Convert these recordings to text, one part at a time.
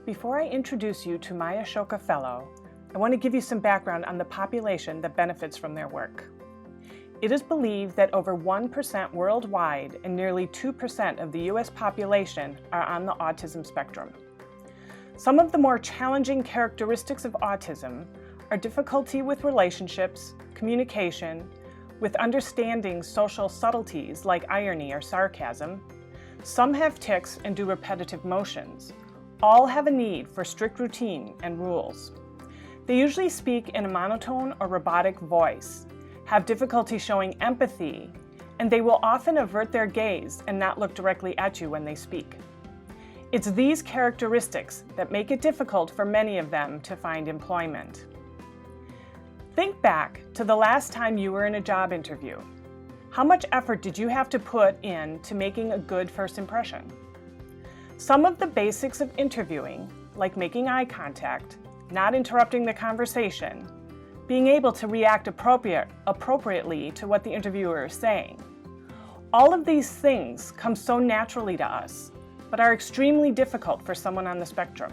Before I introduce you to my Ashoka Fellow, I want to give you some background on the population that benefits from their work. It is believed that over 1% worldwide and nearly 2% of the US population are on the autism spectrum. Some of the more challenging characteristics of autism are difficulty with relationships, communication, with understanding social subtleties like irony or sarcasm. Some have tics and do repetitive motions. All have a need for strict routine and rules. They usually speak in a monotone or robotic voice, have difficulty showing empathy, and they will often avert their gaze and not look directly at you when they speak. It's these characteristics that make it difficult for many of them to find employment. Think back to the last time you were in a job interview. How much effort did you have to put in to making a good first impression? Some of the basics of interviewing, like making eye contact, not interrupting the conversation, being able to react appropriately to what the interviewer is saying. All of these things come so naturally to us, but are extremely difficult for someone on the spectrum.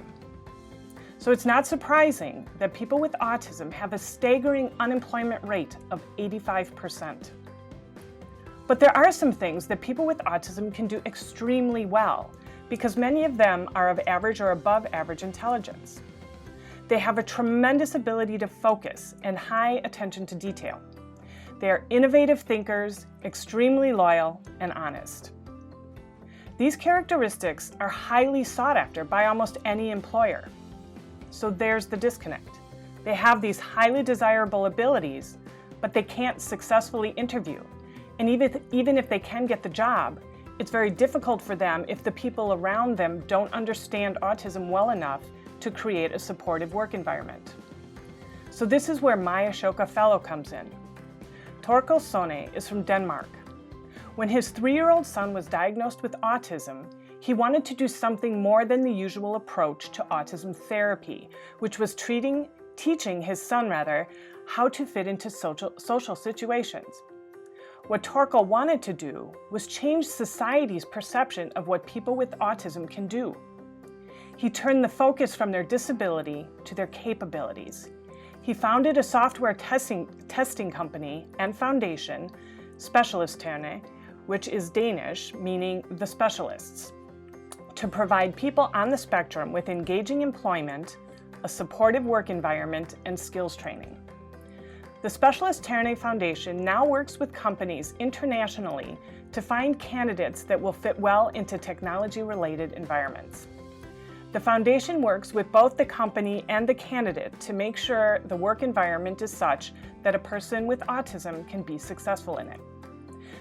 So it's not surprising that people with autism have a staggering unemployment rate of 85%. But there are some things that people with autism can do extremely well, because many of them are of average or above average intelligence. They have a tremendous ability to focus and high attention to detail. They are innovative thinkers, extremely loyal, and honest. These characteristics are highly sought after by almost any employer. So there's the disconnect. They have these highly desirable abilities, but they can't successfully interview. And even if they can get the job, it's very difficult for them if the people around them don't understand autism well enough to create a supportive work environment. So this is where my Ashoka Fellow comes in. Thorkil Sonne is from Denmark. When his 3-year-old son was diagnosed with autism, he wanted to do something more than the usual approach to autism therapy, which was teaching his son how to fit into social situations. What Thorkil wanted to do was change society's perception of what people with autism can do. He turned the focus from their disability to their capabilities. He founded a software testing company and foundation, Specialisterne, which is Danish, meaning the specialists, to provide people on the spectrum with engaging employment, a supportive work environment, and skills training. The Specialisterne Foundation now works with companies internationally to find candidates that will fit well into technology-related environments. The foundation works with both the company and the candidate to make sure the work environment is such that a person with autism can be successful in it.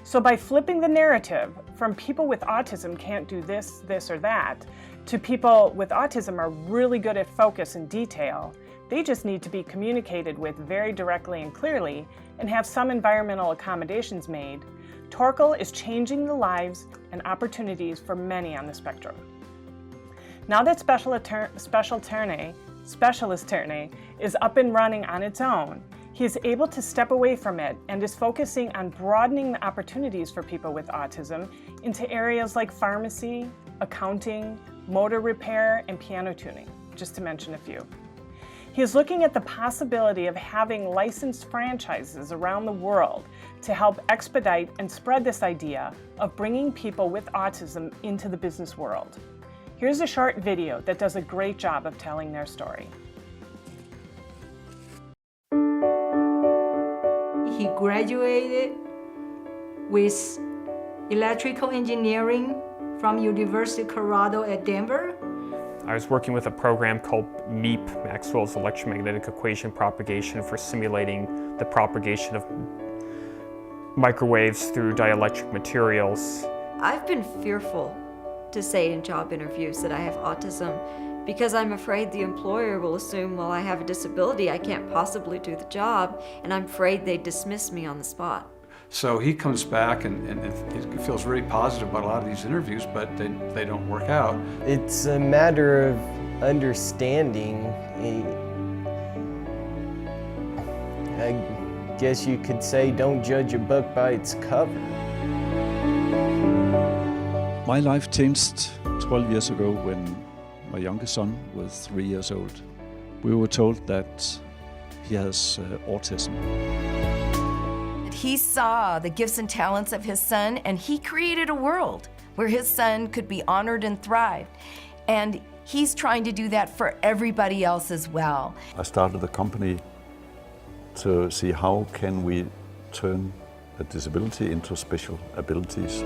So by flipping the narrative from people with autism can't do this, this, or that, to people with autism are really good at focus and detail, they just need to be communicated with very directly and clearly and have some environmental accommodations made, Thorkil is changing the lives and opportunities for many on the spectrum. Now that Specialisterne is up and running on its own, he is able to step away from it and is focusing on broadening the opportunities for people with autism into areas like pharmacy, accounting, motor repair, and piano tuning, just to mention a few. He is looking at the possibility of having licensed franchises around the world to help expedite and spread this idea of bringing people with autism into the business world. Here's a short video that does a great job of telling their story. He graduated with electrical engineering from University of Colorado at Denver. I was working with a program called MEEP, Maxwell's Electromagnetic Equation Propagation, for simulating the propagation of microwaves through dielectric materials. I've been fearful to say in job interviews that I have autism because I'm afraid the employer will assume, well, I have a disability, I can't possibly do the job, and I'm afraid they dismiss me on the spot. So he comes back and he feels really positive about a lot of these interviews, but they don't work out. It's a matter of understanding. I guess you could say, don't judge a book by its cover. My life changed 12 years ago when my youngest son was 3 years old. We were told that he has autism. He saw the gifts and talents of his son, and he created a world where his son could be honored and thrive. And he's trying to do that for everybody else as well. I started the company to see how can we turn a disability into special abilities.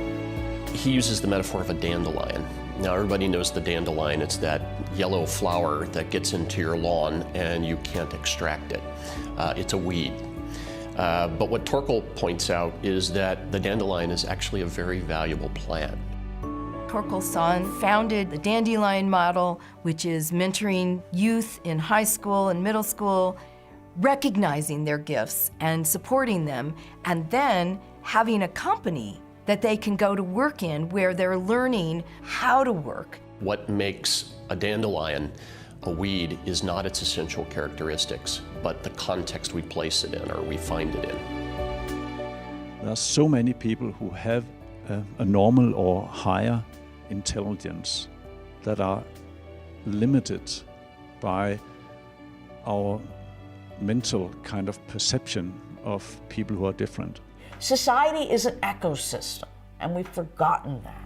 He uses the metaphor of a dandelion. Now everybody knows the dandelion. It's that yellow flower that gets into your lawn and you can't extract it. It's a weed. But what Thorkil points out is that the dandelion is actually a very valuable plant. Thorkil's son founded the Dandelion Model, which is mentoring youth in high school and middle school, recognizing their gifts and supporting them, and then having a company that they can go to work in where they're learning how to work. What makes a dandelion a weed is not its essential characteristics, but the context we place it in or we find it in. There are so many people who have a normal or higher intelligence that are limited by our mental kind of perception of people who are different. Society is an ecosystem, and we've forgotten that.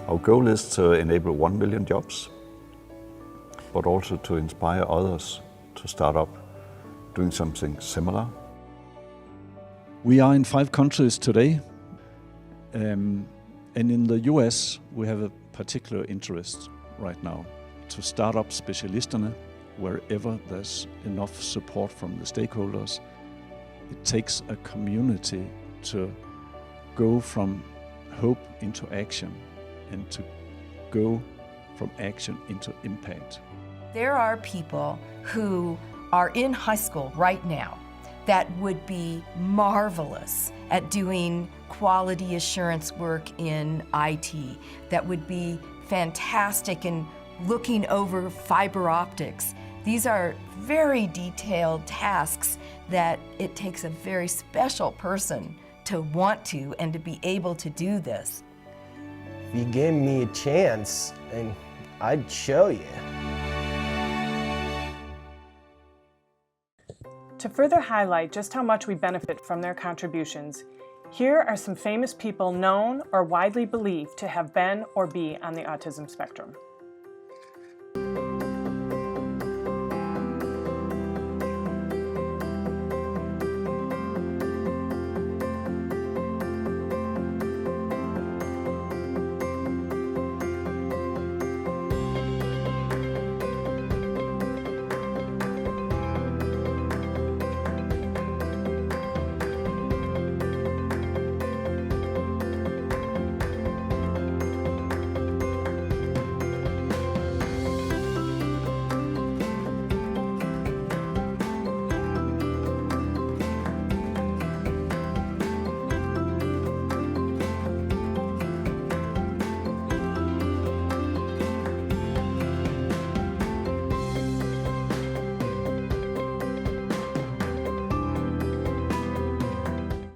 Our goal is to enable 1 million jobs, but also to inspire others to start up doing something similar. We are in 5 countries today, and in the US we have a particular interest right now to start up Specialisterne wherever there's enough support from the stakeholders. It takes a community to go from hope into action and to go from action into impact. There are people who are in high school right now that would be marvelous at doing quality assurance work in IT, that would be fantastic in looking over fiber optics. These are very detailed tasks that it takes a very special person to want to and to be able to do this. If you gave me a chance, and I'd show you. To further highlight just how much we benefit from their contributions, here are some famous people known or widely believed to have been or be on the autism spectrum.